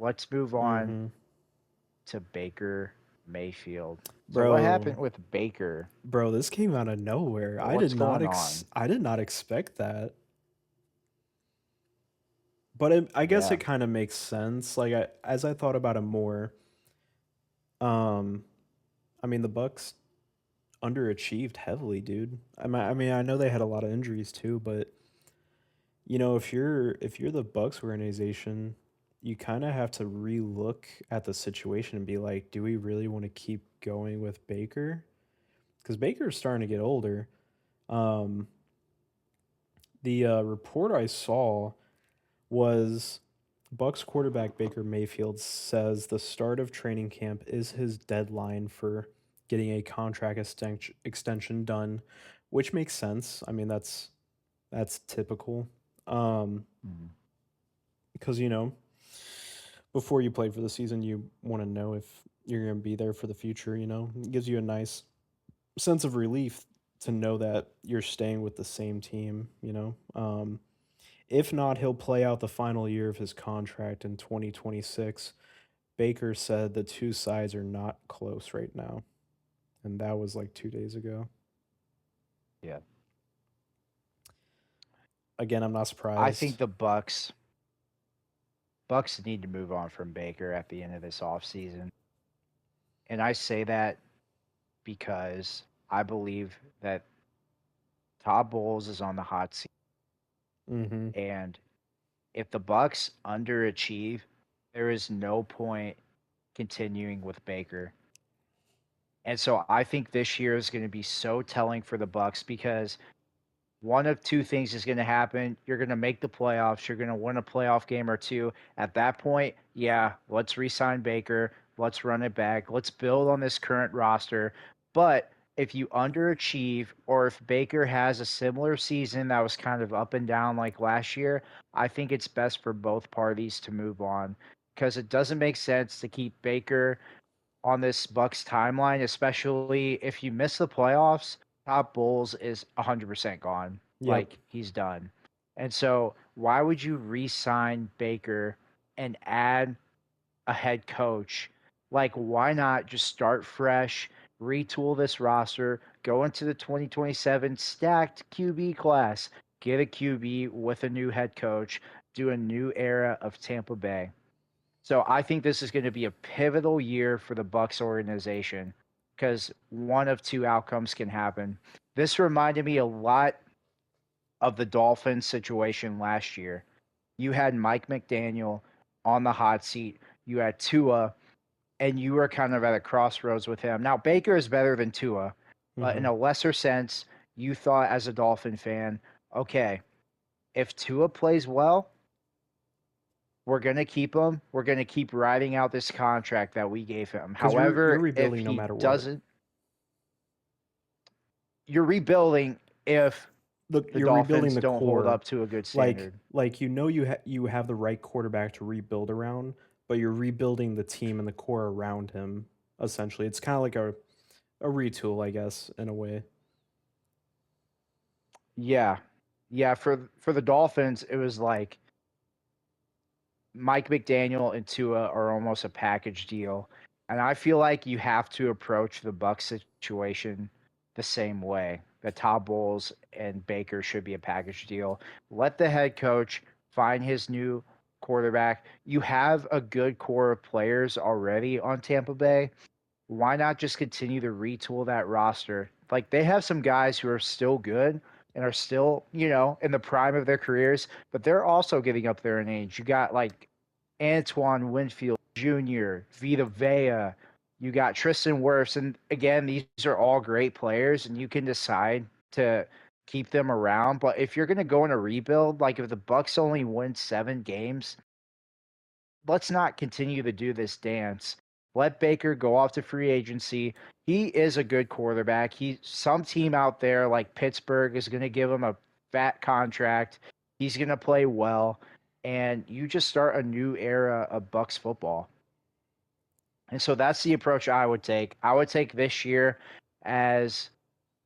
let's move on Mm-hmm. to Baker Mayfield. So what Bro, happened with Baker? bro, this came out of nowhere. What's going on? I did not expect that. But I guess it Yeah, kind of makes sense. Like as I thought about it more, um, I mean the Bucks underachieved heavily, dude. I mean, I know they had a lot of injuries too, but if you're the Bucks organization, you kind of have to relook at the situation and be like, do we really want to keep going with Baker? Because Baker's starting to get older. Um, the report I saw was Bucks quarterback Baker Mayfield says the start of training camp is his deadline for getting a contract extension done, which makes sense. I mean, that's typical. Um, mhm. because before you play for the season, you want to know if you're going to be there for the future. It gives you a nice sense of relief to know that you're staying with the same team. If not, he'll play out the final year of his contract in 2026. Baker said the two sides are not close right now, and that was like 2 days ago. Yeah. Again, I'm not I think surprised. the Bucks need to move on from Baker at the end of this offseason. And I say that because I believe that Todd Bowles is on the hot seat. Mm-hmm. And if the Bucks underachieve, there is no point continuing with Baker. And so I think this year is going to be so telling for the Bucks because one of two things is going to happen. You're going to make the playoffs. You're going to win a playoff game or two. At that point, yeah, let's re-sign Baker. Let's run it back. Let's build on this current roster. But if you underachieve or if Baker has a similar season that was kind of up and down like last year, I think it's best for both parties to move on because it doesn't make sense to keep Baker on this Bucks timeline, especially if you miss the playoffs. Top Bulls is 100% gone. Yep. Like he's done. And so, why would you re-sign Baker and add a head coach? Like, why not just start fresh, retool this roster, go into the 2027 stacked QB class, get a QB with a new head coach, do a new era of Tampa Bay. So I think this is going to be a pivotal year for the Bucks organization because one of two outcomes can happen. This reminded me a lot of the Dolphins situation last year. You had Mike McDaniel on the hot seat. You had Tua, and you were kind of at a crossroads with him. Now Baker is better than Tua, but in Mm-hmm. a lesser sense, you thought as a Dolphin fan, okay, if Tua plays well, we're going to keep him. We're going to keep riding out this contract that we gave him. Because you're However, if rebuilding no he matter what. doesn't, you're rebuilding if Look, the you're rebuilding Dolphins the don't hold core. up to a good Like standard. like you have the right quarterback to rebuild around, but you're rebuilding the team and the core around him. Essentially, it's kind of like a retool, I guess, in a way. Yeah. Yeah, for the Dolphins, it was like Mike McDaniel and Tua are almost a package deal. And I feel like you have to approach the Bucks situation the same way. That Todd Bowles and Baker should be a package deal. Let the head coach find his new quarterback. You have a good core of players already on Tampa Bay. Why not just continue to retool that roster? Like they have some guys who are still good and are still, in the prime of their careers, but they're also getting up there in age. You got like Antoine Winfield Jr., Vita Vea, you got Tristan Wirfs, and again, these are all great players, and you can decide to keep them around. But if you're gonna go in a rebuild, like if the Bucks only win 7 games, let's not continue to do this dance. Let Baker go off to free agency. He is a good quarterback. Some team out there like Pittsburgh is going to give him a fat contract. He's going to play well, and you just start a new era of Bucks football. And so that's the approach I would take. I would take this year as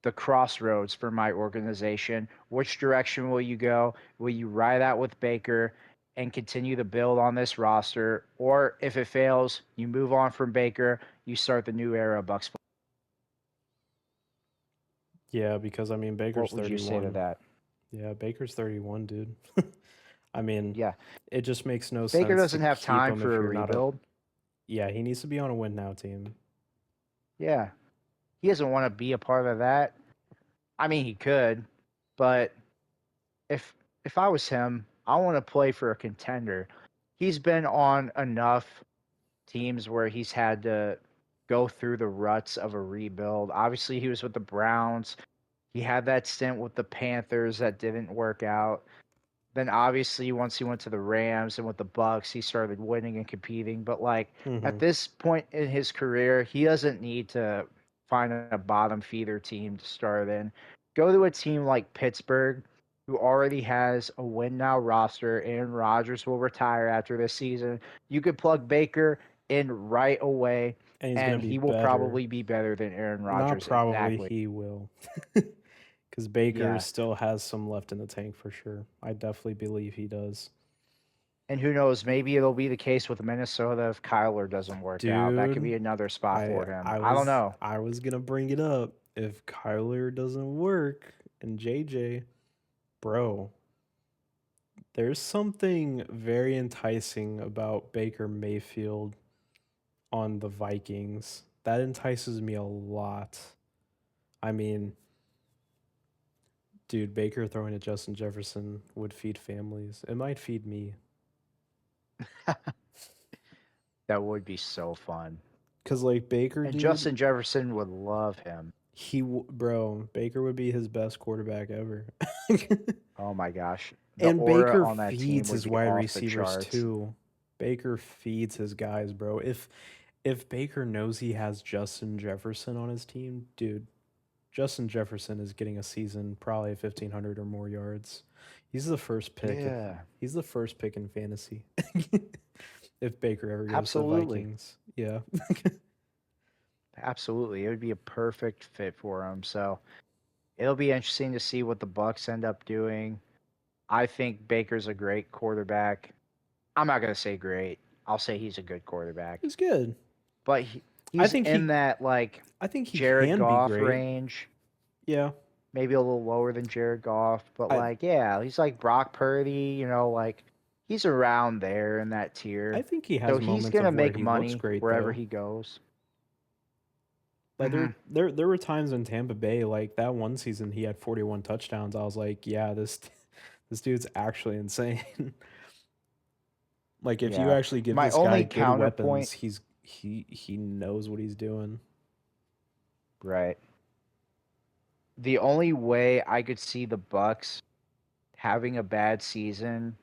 the crossroads for my organization. Which direction will you go? Will you ride out with Baker and continue to build on this roster, or if it fails, you move on from Baker, you start the new era of Bucks. Yeah, because I mean Baker's What would you say to 31. that? Yeah, Baker's 31, dude. I mean, Yeah, it just makes no Baker sense to doesn't have keep time him if for a you're not a. rebuild. Yeah, he needs to be on a win now team. Yeah, he doesn't want to be a part of that. I mean, he could, but if if I was him, I want to play for a contender. He's been on enough teams where he's had to go through the ruts of a rebuild. Obviously, he was with the Browns. He had that stint with the Panthers that didn't work out. Then obviously once he went to the Rams and with the Bucs, he started winning and competing. But like Hmm. at this point in his career, he doesn't need to find a bottom feeder team to start in. Go to a team like Pittsburgh, who already has a win now roster. Aaron Rodgers will retire after this season. You could plug Baker in right away, And he's gonna and be he will better. probably be better than Aaron Not Rodgers. probably, Exactly. he will. Because Baker Yeah. still has some left in the tank for sure. I definitely believe he does. And who knows, maybe it'll be the case with Minnesota if Kyler doesn't work out. That could Dude, be another spot I for him. I I don't was know. I was gonna bring it up. If Kyler doesn't work and JJ, bro, there's something very enticing about Baker Mayfield on the Vikings. That entices me a lot. I mean, dude, Baker throwing to Justin Jefferson would feed families. It might feed me. That would be so fun. Cause like Baker, And dude, Justin Jefferson would love him. bro, Baker would be his best quarterback ever. Oh my gosh. The And aura Baker on that team feeds would his be wide off the receivers charts. too. Baker feeds his guys, bro. If Baker knows he has Justin Jefferson on his team, dude, Justin Jefferson is getting a season probably 1,500 or more yards. He's the first pick if Yeah, he's the first pick in fantasy. If Baker ever goes to the absolutely. Vikings. Yeah. Absolutely. It would be a perfect fit for him. So it'll be interesting to see what the Bucks end up doing. I think Baker's a great quarterback. I'm not gonna say great. I'll say he's a good quarterback. He's good. But I he's think in he that like I think he Jared can be Goff great. range, Yeah. maybe a little lower than Jared Goff, but I like yeah, he's like Brock Purdy, like he's around there in that I tier. think he So has he's moments gonna of where make he looks money great wherever though. he goes. Like Hmm. there were times in Tampa Bay, like that one season he had 41 touchdowns. I was like, yeah, this this dude's actually insane. Like if you Yeah. actually give My this guy only good counterpoint, weapons, he knows what he's doing. right? The only way I could see the Bucks having a bad season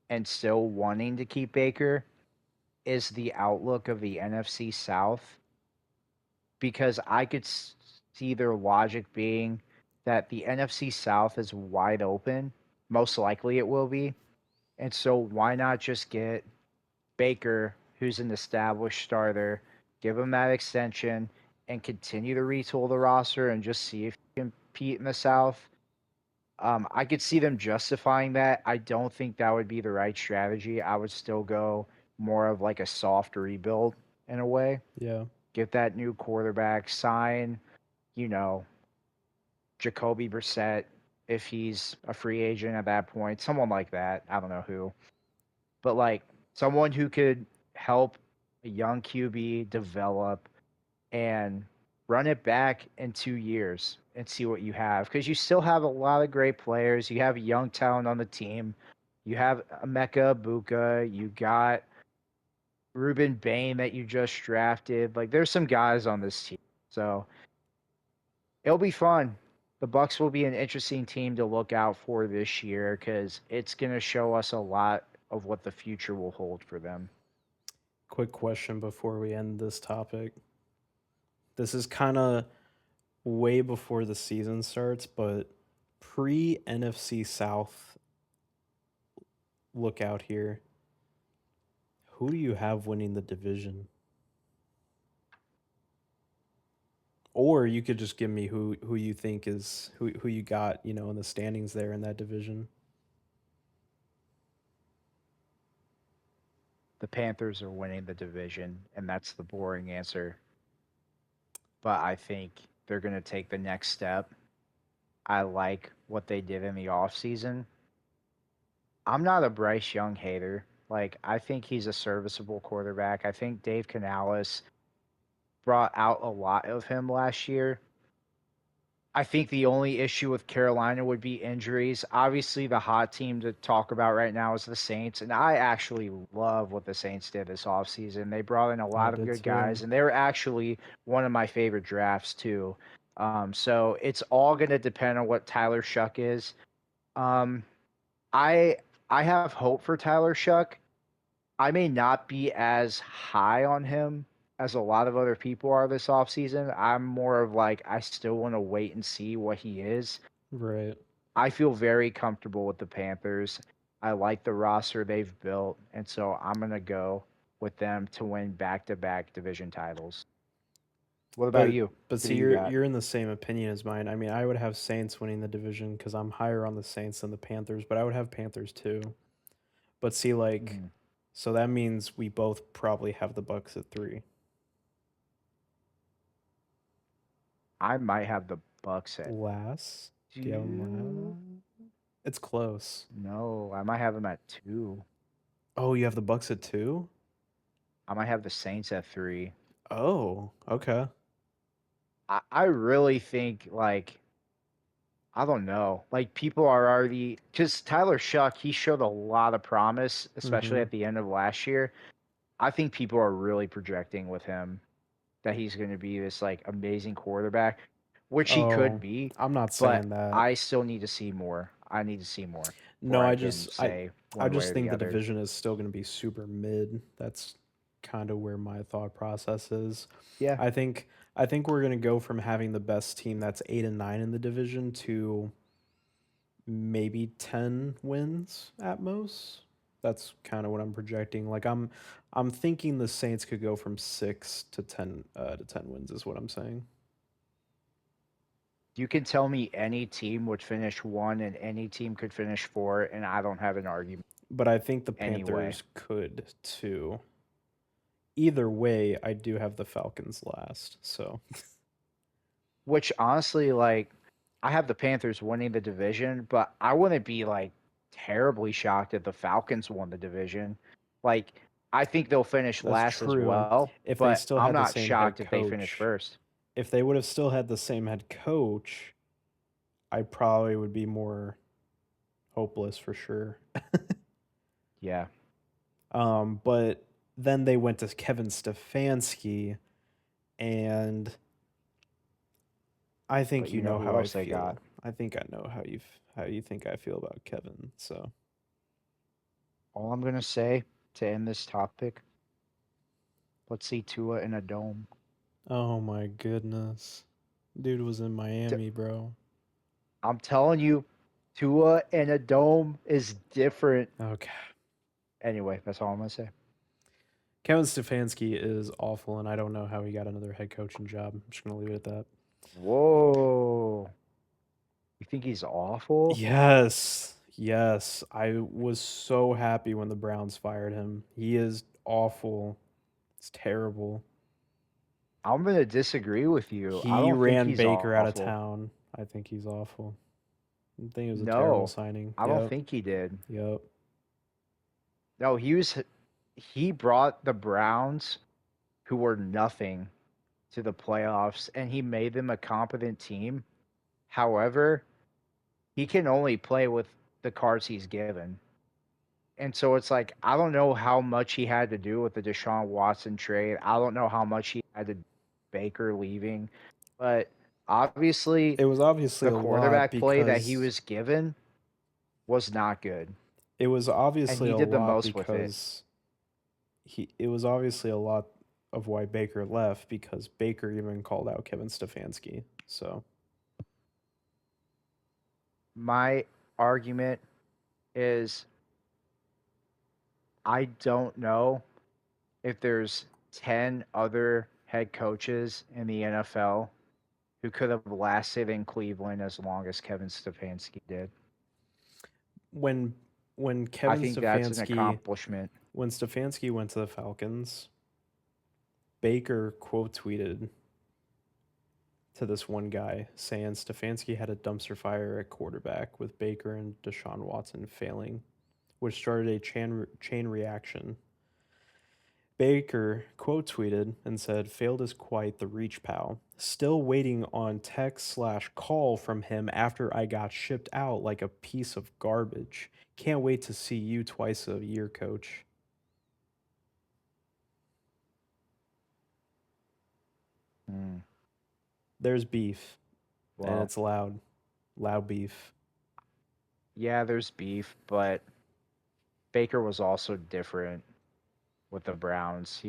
and still wanting to keep Baker is the outlook of the NFC South, because I could see their logic being that the NFC South is wide open. Most likely it will be. And so why not just get Baker, who's an established starter, give him that extension and continue to retool the roster and just see if you can compete in the South? I could see them justifying that. I don't think that would be the right strategy. I would still go more of like a soft rebuild in a way. Yeah. Get that new quarterback, sign, you know, Jacoby Brissett if he's a free agent at that point, someone like that. I don't know who, but like someone who could help a young QB develop and run it back in 2 years and see what you have. Because you still have a lot of great players. You have young talent on the team. You have Emeka Buka. You got Ruben Bain that you just drafted. Like there's some guys on this team. So it'll be fun. The Bucks will be an interesting team to look out for this year because it's going to show us a lot of what the future will hold for them. Quick question before we end this topic. This is kind of way before the season starts, but pre NFC South look out here. Who do you have winning the division? Or you could just give me who you think is who you got, in the standings there in that division. The Panthers are winning the division, and that's the boring answer. But I think they're going to take the next step. I like what they did in the offseason. I'm not a Bryce Young hater. Like, I think he's a serviceable quarterback. I think Dave Canales brought out a lot of him last year. I think the only issue with Carolina would be injuries. Obviously, the hot team to talk about right now is the Saints, and I actually love what the Saints did this offseason. They brought in a I lot of did good too. guys, and they were actually one of my favorite drafts too. So it's all going to depend on what Tyler Shuck is. Um, I I have hope for Tyler Shuck. I may not be as high on him as a lot of other people are this offseason. I'm more of like, I still want to wait and see what he is. Right. I feel very comfortable with the Panthers. I like the roster they've built, and so I'm going to go with them to win back-to-back division titles. What about But you? but Who see, do you you're got? you're in the same opinion as mine. I mean, I would have Saints winning the division because I'm higher on the Saints than the Panthers, but I would have Panthers too. But see, like, Mhm. so that means we both probably have the Bucks at 3. I might have the Bucks at Last? Do you have them two. last? It's close. No, I might have them at two. Oh, you have the Bucks at 2? I might have the Saints at three. Oh, okay. I really think like I don't know. Like people are already because Tyler Shuck, he showed a lot of promise, especially Mm-hmm. at the end of last year. I think people are really projecting with him that he's going to be this like amazing quarterback, which he could Oh, be, I'm not but saying that. I still need to see more. I need to see more before No, I I can just I say I one way just or think the the other. division is still going to be super mid. That's kind of where my thought process is. Yeah. I think I think we're going to go from having the best team that's 8 and 9 in the division to maybe 10 wins at most. That's kind of what I'm projecting. Like I'm thinking the Saints could go from 6 to 10 wins is what I'm saying. You can tell me any team would finish one and any team could finish four, and I don't have an argument But I think the anyway. Panthers could too. Either way, I do have the Falcons last. So, Which honestly, like, I have the Panthers winning the division, but I wouldn't be like terribly shocked if the Falcons won the division. Like, I think they'll finish that's last as true. well, If they but still I'm had the not same head shocked if they finish coach, first. if they would have still had the same head coach, I probably would be more hopeless for sure. Yeah, But then they went to Kevin Stefanski, and I but think you you know know who how I else they got? feel. I think I know how you think I feel about Kevin. So, All I'm gonna say to end this topic, let's see Tua in a dome. oh my goodness, dude was in T- Miami, bro. I'm telling you, Tua in a dome is different. Okay. Anyway, that's all I'm gonna say. Kevin Stefanski is awful, and I don't know how he got another head coaching job. I'm just gonna leave it at that. Whoa. You think he's awful? Yes, yes. I was so happy when the Browns fired him. He is awful. It's terrible. I'm gonna disagree with you. I He don't think ran he's Baker out of awful. town. I think he's awful. I think it was a terrible No, signing. I don't Yep. think he did. Yep. No, he brought the Browns, who were nothing, to the playoffs, and he made them a competent team. However, he can only play with the cards he's given. And so it's like I don't know how much he had to do with the Deshaun Watson trade. I don't know how much he had to Baker leaving, but obviously It was obviously the a lot quarterback play that he because was given was not good, it was and obviously he a did the lot most with it. because he it was obviously a lot of why Baker left because Baker even called out Kevin Stefanski. So, My argument is I don't know if there's 10 other head coaches in the NFL who could have lasted in Cleveland as long as Kevin Stefanski did. when when I Kevin think that's an Stefanski accomplishment. when Stefanski went to the Falcons, Baker quote tweeted to this one guy saying Stefanski had a dumpster fire at quarterback with Baker and Deshaun Watson failing, which started a chain reaction. Baker quote tweeted and said, "Failed is quite the reach, pal. Still waiting on text/call from him after I got shipped out like a piece of garbage. Can't wait to see you twice a year, coach." Mm, There's beef, and well, it's loud. Loud beef. yeah, there's beef, but Baker was also different with the Browns.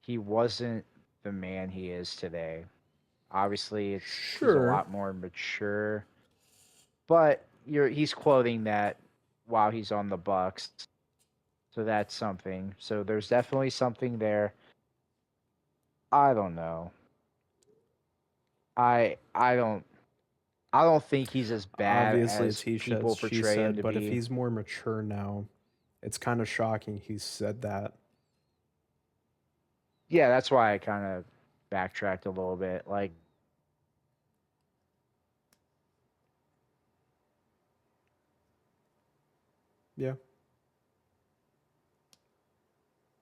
He wasn't the man he is today. Obviously, he's a Sure. lot more mature, but he's quoting that while he's on the Bucks, so that's something. So there's definitely something there. I don't know. I don't I don't think he's as bad Obviously, it's as he said, people she portray him said, to but if be. he's more mature now, it's kind of shocking he said that. Yeah, that's why I kind of backtracked a little bit. Like, Yeah.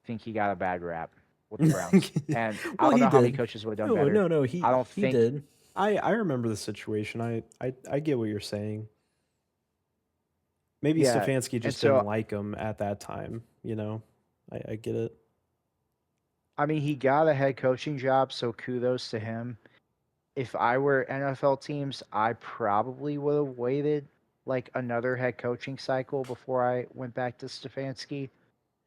I think he got a bad rap with the Browns, and I Well, don't he know how many did. coaches would have done No, better. no, no. I don't He think. did. I remember the situation. I get what you're saying. Maybe Yeah, Stefanski and just didn't so like him at that time. You know, I get it. I mean, he got a head coaching job, so kudos to him. If I were NFL teams, I probably would have waited like another head coaching cycle before I went back to Stefanski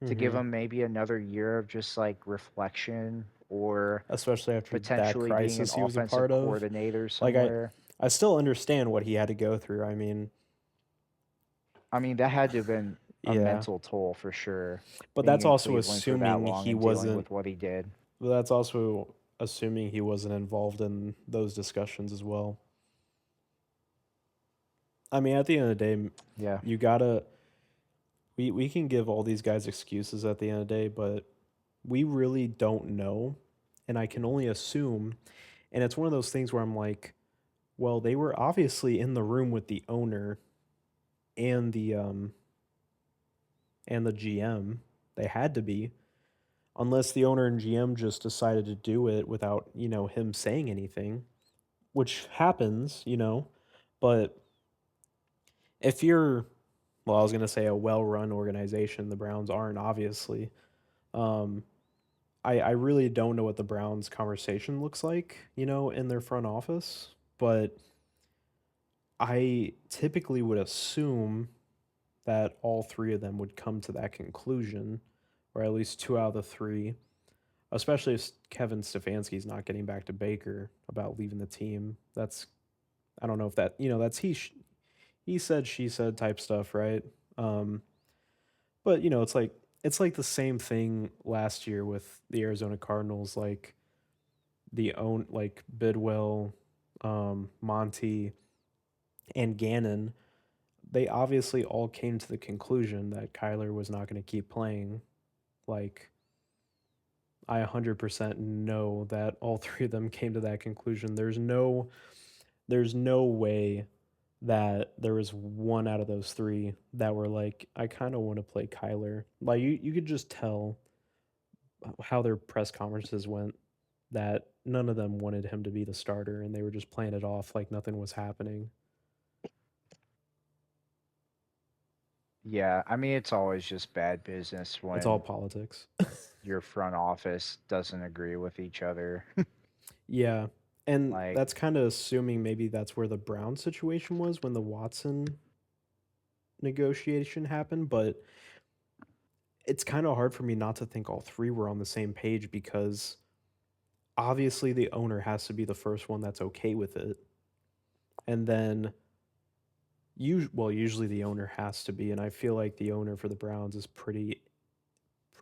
to give Hmm. him maybe another year of just like reflection or Especially after that potentially being an crisis he was a offensive part of. coordinator Like somewhere. I still understand what he had to go through. I mean, I mean, that had to have been a yeah, mental toll for sure, but being that's in also Cleveland for that assuming long he and dealing wasn't. with what he did. But that's also assuming he wasn't involved in those discussions as well. I mean, at the end of the day, Yeah. you gotta. We can give all these guys excuses at the end of the day, but we really don't know, and I can only assume. And it's one of those things where I'm like, well, they were obviously in the room with the owner and the GM. They had to be, unless the owner and GM just decided to do it without, him saying anything, which happens, but if you're, well, I was going to say a well-run organization, the Browns aren't obviously. Um I really don't know what the Browns conversation looks like, in their front office, but I typically would assume that all three of them would come to that conclusion, or at least two out of the three, especially if Kevin Stefanski's not getting back to Baker about leaving the team. That's, I don't know if that, that's he said, she said type stuff, right? Um, but it's like the same thing last year with the Arizona Cardinals, like like Bidwell, Monty, and Gannon. They obviously all came to the conclusion that Kyler was not going to keep playing. Like, I 100% know that all three of them came to that conclusion. There's no way that there was one out of those three that were like, I kind of want to play Kyler. Like, you could just tell how their press conferences went that none of them wanted him to be the starter, and they were just playing it off like nothing was happening. Yeah. I mean, it's always just bad business It's all when politics. your front office doesn't agree with each other. Yeah. And Like, that's kind of assuming maybe that's where the Brown situation was when the Watson negotiation happened, but it's kind of hard for me not to think all three were on the same page because obviously the owner has to be the first one that's okay with it. And then usually the owner has to be, and I feel like the owner for the Browns is pretty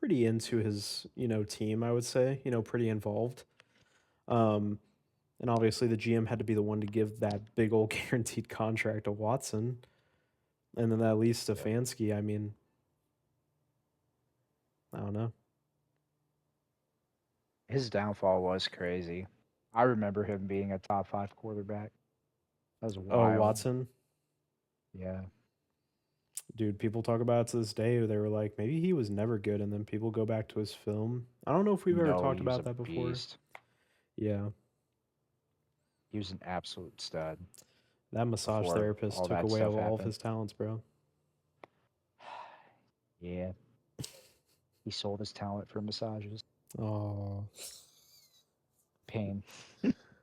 into his, team, I would say, pretty involved. Um and obviously the GM had to be the one to give that big old guaranteed contract to Watson. And then that leaves yep. Stefanski. I mean, I don't know. His downfall was crazy. I remember him being a top 5 quarterback. That was Oh, wild. Watson. Yeah. Dude, people talk about it to this day. They were like, maybe he was never good, and then people go back to his film. I don't know if we've ever No, talked he was about a that before. beast. Yeah, He was an absolute stud that massage before therapist all took that away stuff all of happened. his talents, bro. Yeah. He sold his talent for massages. Oh, Pain.